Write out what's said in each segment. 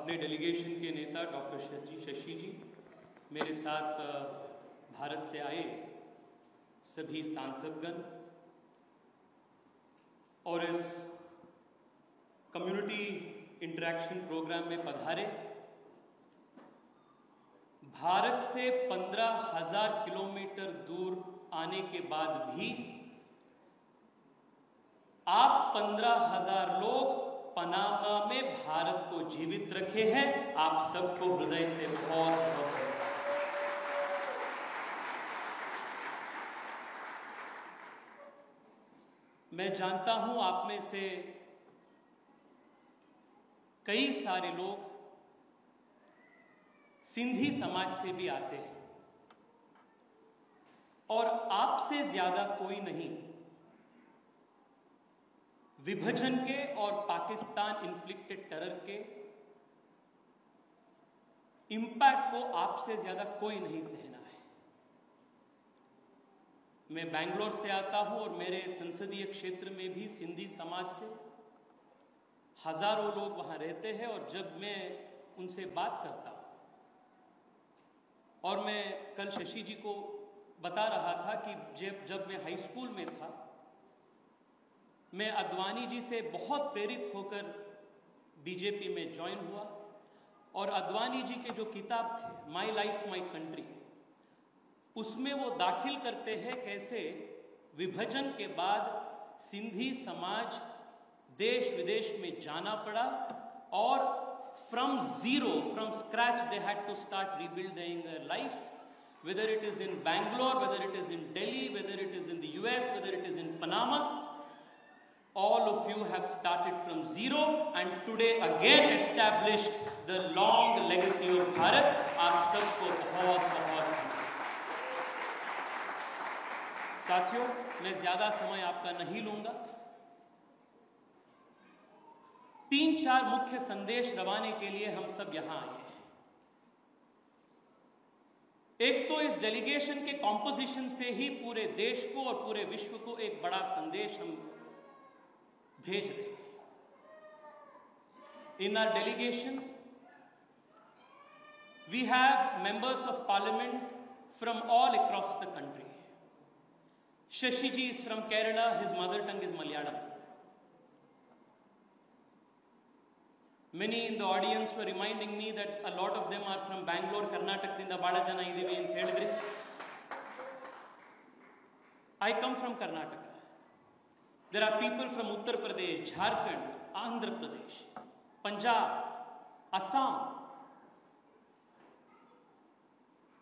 अपने डेलीगेशन के नेता डॉक्टर शशि जी, मेरे साथ भारत से आए सभी सांसदगण और इस कम्युनिटी इंटरेक्शन प्रोग्राम में पधारे। भारत से 15,000 किलोमीटर दूर आने के बाद भी आप 15,000 लोग पनामा में भारत को जीवित रखे हैं। आप सबको हृदय से बहुत बहुत मैं जानता हूं आप में से कई सारे लोग सिंधी समाज से भी आते हैं और आपसे ज्यादा कोई नहीं विभाजन के और पाकिस्तान इन्फ्लिक्टेड टेरर के इंपैक्ट को आपसे ज्यादा कोई नहीं सहना है। मैं बेंगलोर से आता हूं और मेरे संसदीय क्षेत्र में भी सिंधी समाज से हजारों लोग वहां रहते हैं और जब मैं उनसे बात करता हूं और मैं कल शशि जी को बता रहा था कि जब मैं हाई स्कूल में था, मैं अद्वानी जी से बहुत प्रेरित होकर बीजेपी में ज्वाइन हुआ और अद्वानी जी के जो किताब थे माई लाइफ माई कंट्री, उसमें वो दाखिल करते हैं कैसे विभाजन के बाद सिंधी समाज देश विदेश में जाना पड़ा और from scratch they had to start rebuilding their lifes, whether it is in Bangalore, whether it is in Delhi, whether it is in the US, whether it is in Panama. All of you have started from zero and today again established the long legacy of Bharat. आप सबको बहुत बहुत साथियों, मैं ज्यादा समय आपका नहीं लूंगा। 3-4 मुख्य संदेश रवाने के लिए हम सब यहां आए हैं। एक तो इस डेलीगेशन के कॉम्पोजिशन से ही पूरे देश को और पूरे विश्व को एक बड़ा संदेश हम भेज रहे हैं। In our delegation we have members of parliament from all across the country. Shashi ji is from Kerala, his mother tongue is Malayalam. Many in the audience were reminding me that a lot of them are from Bangalore, Karnataka, bada jana idive ant ಹೇಳಿದ್ರೆ. I come from Karnataka. There are people from Uttar Pradesh, Jharkhand, Andhra Pradesh, Punjab, Assam.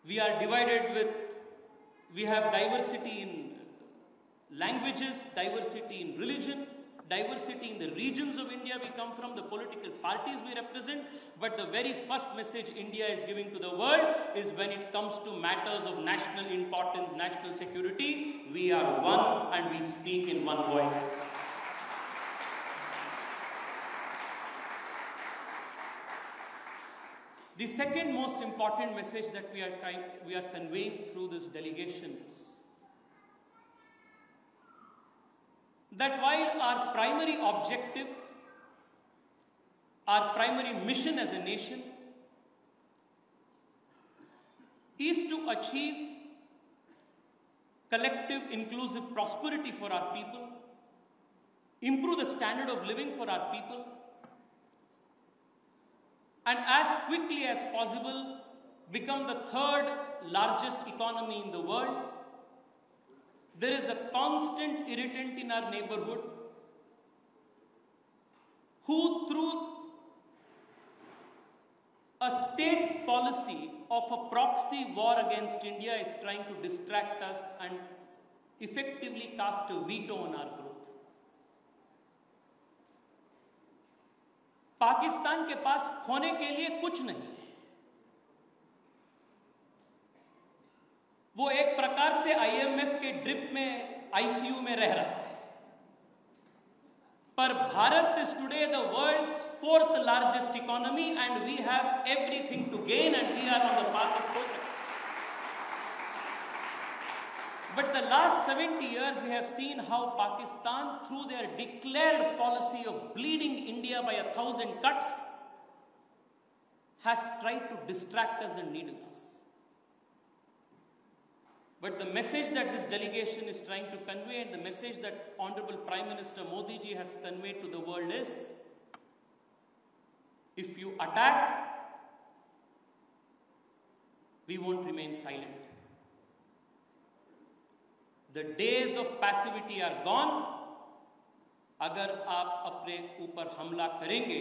We are divided with, we have diversity in languages, diversity in religion, diversity in the regions of India we come from, the political parties we represent, but the very first message India is giving to the world is when it comes to matters of national importance, national security, we are one and we speak in one voice. The second most important message that we are conveying through this delegation is that while our primary objective, our primary mission as a nation is to achieve collective inclusive prosperity for our people, improve the standard of living for our people, and as quickly as possible become the third largest economy in the world. There is a constant irritant in our neighborhood who, through a state policy of a proxy war against India, is trying to distract us and effectively cast a veto on our growth. Pakistan के पास खोने के लिए कुछ नहीं है। वो एक प्रकार से IMF के ड्रिप में ICU में रह रहा है। पर Bharat is today the world's 4th largest economy and we have everything to gain and we are on the path of progress. But the last 70 years we have seen how Pakistan, through their declared policy of bleeding India by 1,000 cuts, has tried to distract us and needle us. But the message that this delegation is trying to convey, and the message that Honorable Prime Minister Modi ji has conveyed to the world is, if you attack, we won't remain silent. The days of passivity are gone. अगर आप अपने ऊपर हमला करेंगे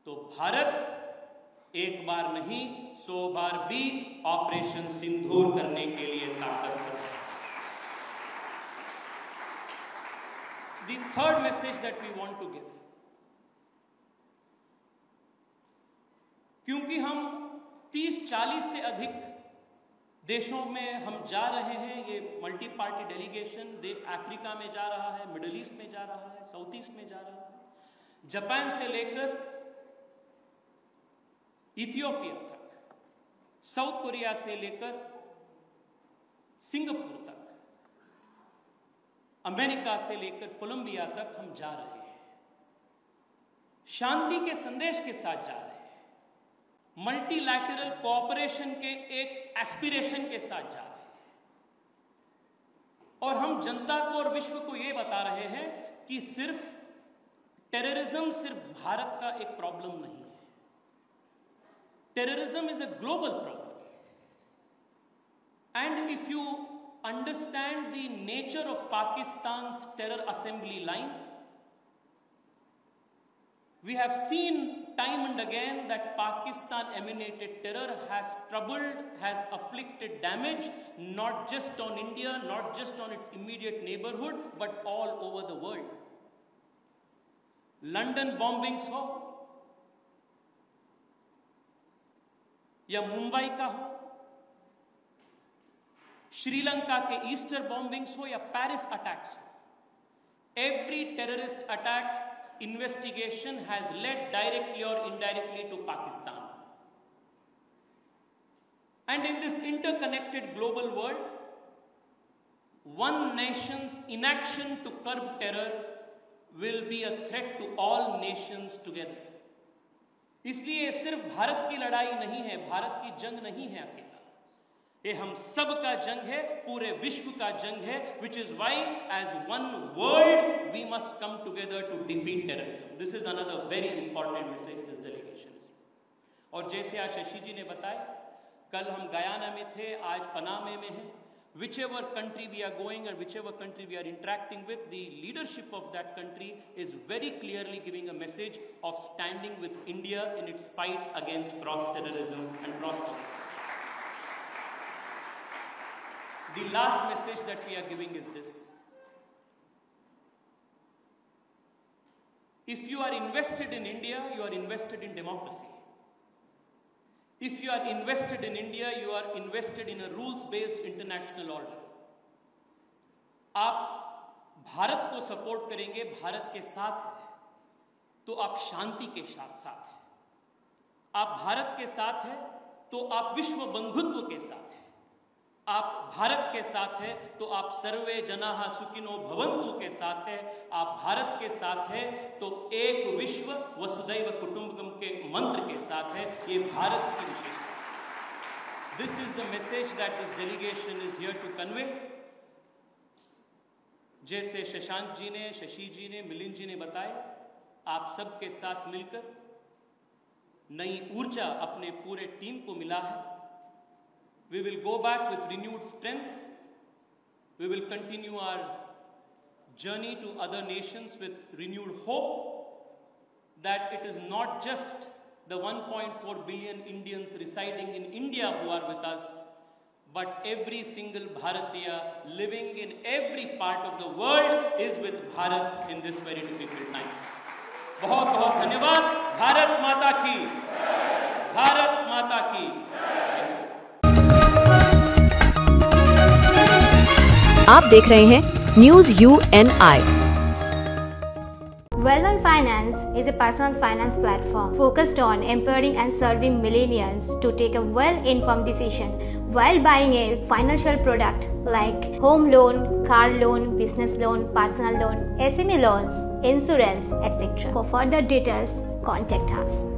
तो भारत एक बार नहीं 100 बार भी ऑपरेशन सिंदूर करने के लिए ताकतवर है. The third message that we want to give, क्योंकि हम 30-40 से अधिक देशों में हम जा रहे हैं, ये मल्टी पार्टी डेलीगेशन अफ्रीका में जा रहा है, मिडिल ईस्ट में जा रहा है, साउथ ईस्ट में जा रहा है, जापान से लेकर इथियोपिया तक, साउथ कोरिया से लेकर सिंगापुर तक, अमेरिका से लेकर कोलंबिया तक हम जा रहे हैं. शांति के संदेश के साथ जा रहे हैं, मल्टीलैटरल कोऑपरेशन के एक एस्पिरेशन के साथ जा रहे हैं, और हम जनता को और विश्व को यह बता रहे हैं कि सिर्फ टेररिज्म सिर्फ भारत का एक प्रॉब्लम नहीं है. Terrorism is a global problem, and if you understand the nature of Pakistan's terror assembly line, we have seen time and again that Pakistan emanated terror has troubled, has afflicted damage, not just on India, not just on its immediate neighborhood, but all over the world. London bombings हो या मुंबई का हो, श्रीलंका के Easter bombings हो या Paris attacks हो, every terrorist attacks investigation has led directly or indirectly to Pakistan. And in this interconnected global world, one nation's inaction to curb terror will be a threat to all nations together. इसलिए सिर्फ भारत की लड़ाई नहीं है, भारत की जंग नहीं है अकेला, ये हम सब का जंग है, पूरे विश्व का जंग है. which is why as one world we must come together to defeat terrorism. This is another very important message this delegation is. और जैसे आज शशि जी ने बताया, कल हम गयाना में थे, आज पनामे में हैं. whichever country we are going and whichever country we are interacting with, the leadership of that country is very clearly giving a message of standing with India in its fight against cross terrorism and cross terrorism. The last message that we are giving is this: if you are invested in India, you are invested in democracy. If you are invested in India, you are invested in a rules-based international order. आप भारत को support करेंगे, भारत के साथ हैं, तो आप शांति के साथ हैं. आप भारत के साथ हैं तो आप विश्व बंधुत्व के साथ हैं. आप भारत के साथ है तो आप सर्वे जनाः सुखिनो भवन्तु के साथ है. आप भारत के साथ है तो एक विश्व वसुधैव कुटुंबकम के मंत्र के साथ है. ये भारत की विशेषता. This is the message that this delegation is here to convey. जैसे शशांक जी ने, शशि जी ने, मिलिंद जी ने बताया, आप सबके साथ मिलकर नई ऊर्जा अपने पूरे टीम को मिला है. We will go back with renewed strength. We will continue our journey to other nations with renewed hope that it is not just the 1.4 billion Indians residing in India who are with us, but every single Bharatiya living in every part of the world is with Bharat in this very difficult times. बहुत बहुत धन्यवाद. भारत माता की, भारत माता की. आप देख रहे हैं news UNI. Well-Known Finance is a personal finance platform focused on empowering and serving millennials to take a well-informed decision while buying a financial product like home loan, car loan, business loan, personal loan, SME loans, insurance, etc. For further details, contact us.